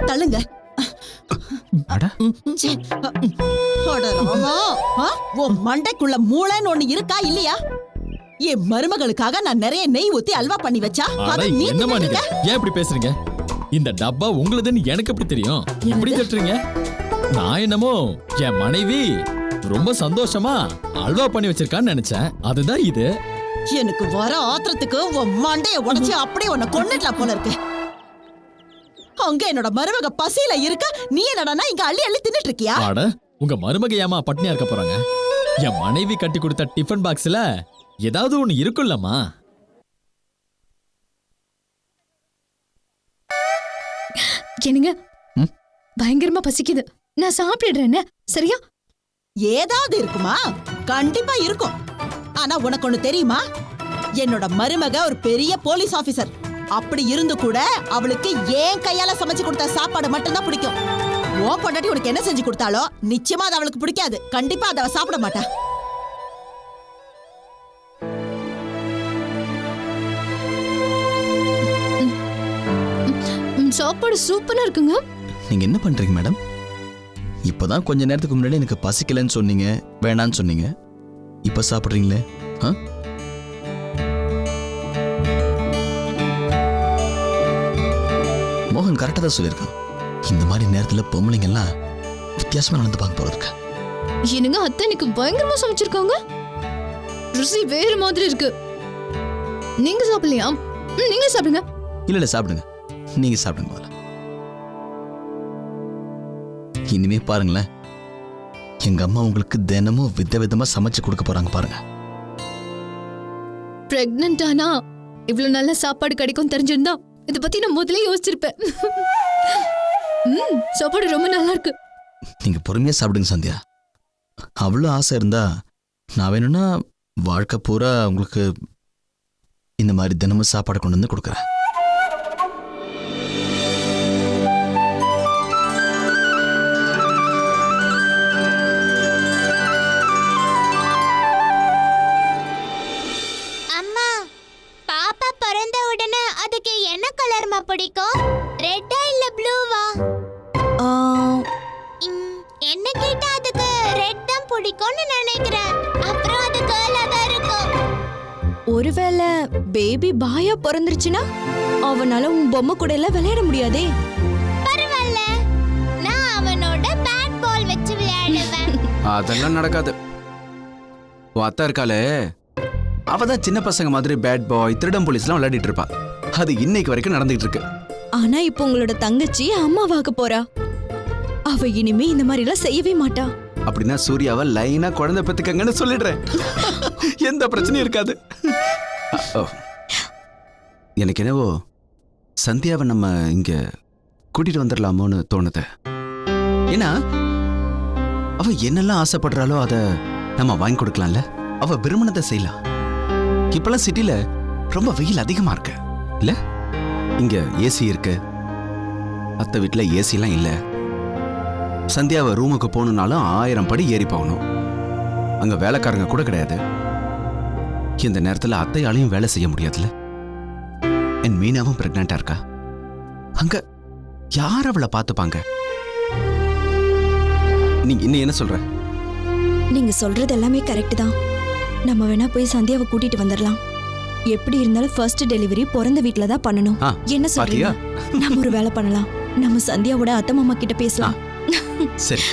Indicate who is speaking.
Speaker 1: தள்ளுங்க. உன் மண்டைக்குள்ள மூளைன்னு ஒண்ணு இருக்கா இல்லையா? என் மருமகளுக்காக நான் நிறைய நெய் ஊத்தி அல்வா பண்ணி வச்சா
Speaker 2: என்னமா நீங்க ஏன் இப்படி பேசுறீங்க? இந்த டப்பா உங்களுதுன்னு எனக்கு எப்படி தெரியும்? எப்படி தட்டுறீங்க? நான் என்னமோ என் மனைவி ரொம்ப சந்தோஷமா அல்வா பண்ணி வச்சிருக்கான்னு நினைச்சேன். அதுதான் இது.
Speaker 1: எனக்கு வர ஆத்திரத்துக்கு உன் மண்டைய உடைச்சு அப்படியே உன்னை கொன்னுடலாம் போல இருக்கு. அங்க என்னோட மருமக பசியில இருக்க, நீ என்னடா இங்க அள்ளி அள்ளி தின்னுட்டு இருக்கியா?
Speaker 2: அட, உங்க மருமக ஏமா பட்னியா இருக்க போறாங்க? என் மனைவி கட்டி கொடுத்த டிஃபன் பாக்ஸ்ல ஏதாவது ஒண்ணு இருக்குல்லம்மா.
Speaker 3: என்னங்க பயங்கரமா பசிக்குது, நான் சாப்பிடுறேன். சரியா?
Speaker 1: ஏதாவது இருக்குமா? கண்டிப்பா இருக்கும். ஆனா உனக்கு ஒண்ணு தெரியுமா? என்னோட மருமக ஒரு பெரிய போலீஸ் ஆபீசர். அப்படி இருந்து கூட அவளுக்கு ஏன் கையால சமைச்சு கொடுத்த சாப்பாடு மட்டும்தான் பிடிக்கும். ஓ பொண்டாட்டி உனக்கு என்ன செஞ்சு கொடுத்தாலோ நிச்சயமா அது அவளுக்கு பிடிக்காது. கண்டிப்பா அதை சாப்பிட மாட்டா.
Speaker 3: சாப்பாடு சூப்பரா இருக்குங்க.
Speaker 4: நீங்க என்ன பண்றீங்க மேடம்? இப்பதான் கொஞ்ச நேரத்துக்கு முன்னாடி எனக்கு பசிக்கலன்னு சொன்னீங்க, வேணான்னு சொன்னீங்க. இப்ப சாப்பிடுறீங்களே? மோகன் கரெக்டா தான் சொல்லியிருக்கான். இந்த மாதிரி நேரத்துல பொம்பளைங்க எல்லாம் வித்தியாசமா நடந்து பார்க்க போல இருக்கு.
Speaker 3: என்னங்க அத்தை எனக்கு பயங்கரமா சமைச்சிருக்காங்க. ருசி வேற மாதிரி இருக்கு. நீங்க சாப்பிடலையா? நீங்க சாப்பிடுங்க.
Speaker 4: இல்ல சாப்பிடுங்க, நீங்க சாப்பிடுங்க முதல்ல. இனிமே பாருங்களேன், எங்க அம்மா உங்களுக்கு தினமும் விதவிதமா சமைச்சு கொடுக்க போறாங்க பாருங்க.
Speaker 3: பிரெக்னன்ட் ஆனா இவ்வளவு நல்ல சாப்பாடு கிடைக்கும் தெரிஞ்சிருந்தா இத பத்தி நான் முதல்ல யோசிச்சிருப்பேன். சாப்பாடு ரொம்ப நல்லா இருக்கு.
Speaker 4: நீங்க பொறுமையா சாப்பிடுங்க சந்தியா. அவ்வளவு ஆசை இருந்தா நான் வேணும்னா வாழ்க்கை பூரா உங்களுக்கு இந்த மாதிரி தினமும் சாப்பாடு கொண்டு வந்து கொடுக்குறேன்.
Speaker 5: பிடிக்கும்? ரெட்டா இல்ல ப்ளூவா? என்ன கேட்டா அதுக்கு ரெட் தான் பிடிக்கும்னு நினைக்கிறேன். அப்புறம் அது கேர்லா தான் இருக்கும்.
Speaker 6: ஒருவேளை பேபி பாயா பிறந்துருச்சுனா அவனால உன் பொம்மை கூட எல்லாம் விளையாட முடியாதே.
Speaker 5: பரவாயில்ல, நான் அவனோட பேட் பால் வச்சு விளையாடுவேன்.
Speaker 7: அதெல்லாம் நடக்காது. அத்தா இருக்காளே, அவதான் சின்ன பசங்க மாதிரி பேட் பாய் திருடம் போலீஸ்லாம் விளையாடிட்டு இருப்பா. அது இன்னைக்கு வரைக்கும் நடந்துட்டு இருக்கு.
Speaker 6: ஆனா இப்போ உங்களோட தங்கச்சி அம்மாவாக போறா. அவ இனிமே இந்த மாதிரி எல்லாம் செய்யவே மாட்டா.
Speaker 7: அப்படின்னா சூர்யாவை லைனா குழந்தை பெத்துக்கங்கன்னு சொல்லிடுறேன். எந்த பிரச்சனையும் இருக்காது. எனக்கு என்னவோ சந்தியாவை நம்ம இங்க கூட்டிட்டு வந்துடலாமோன்னு தோணுது. ஏன்னா அவ என்னெல்லாம் ஆசைப்படுறாளோ அதை நம்ம வாங்கி கொடுக்கலாம்ல. அவ விரும்பினதை செய்யலாம். இப்பெல்லாம் சிட்டில ரொம்ப வெயில் அதிகமா இருக்கு இல்ல? இங்க ஏசி இருக்கு, அத்தை வீட்டுல ஏசி எல்லாம் இல்ல. சந்தியாவை ரூமுக்கு போகணும்னாலும் 1000 படி ஏறி போகணும். அங்க வேலைக்காரங்க கூட கிடையாது. இந்த நேரத்துல அத்தையாலையும் வேலை செய்ய முடியாதுல்ல. என் மீனாவும் பிரெக்னண்டா இருக்கா. அங்க யார் அவளை பார்த்துப்பாங்க? நீங்க இன்னும் என்ன சொல்ற?
Speaker 6: நீங்க சொல்றது எல்லாமே கரெக்ட் தான். நம்ம வேணா போய் சந்தியாவை கூட்டிட்டு வந்துடலாம். எப்படி இருந்தாலும் ஃபர்ஸ்ட் டெலிவரி பிறந்த வீட்ல தான் பண்ணணும். என்ன சொல்றீங்க? நம்ம ஒரு வேலை பண்ணலாம். நம்ம சந்தியாவோட அத்தை மாமா கிட்ட பேசலாம்.
Speaker 7: சரி.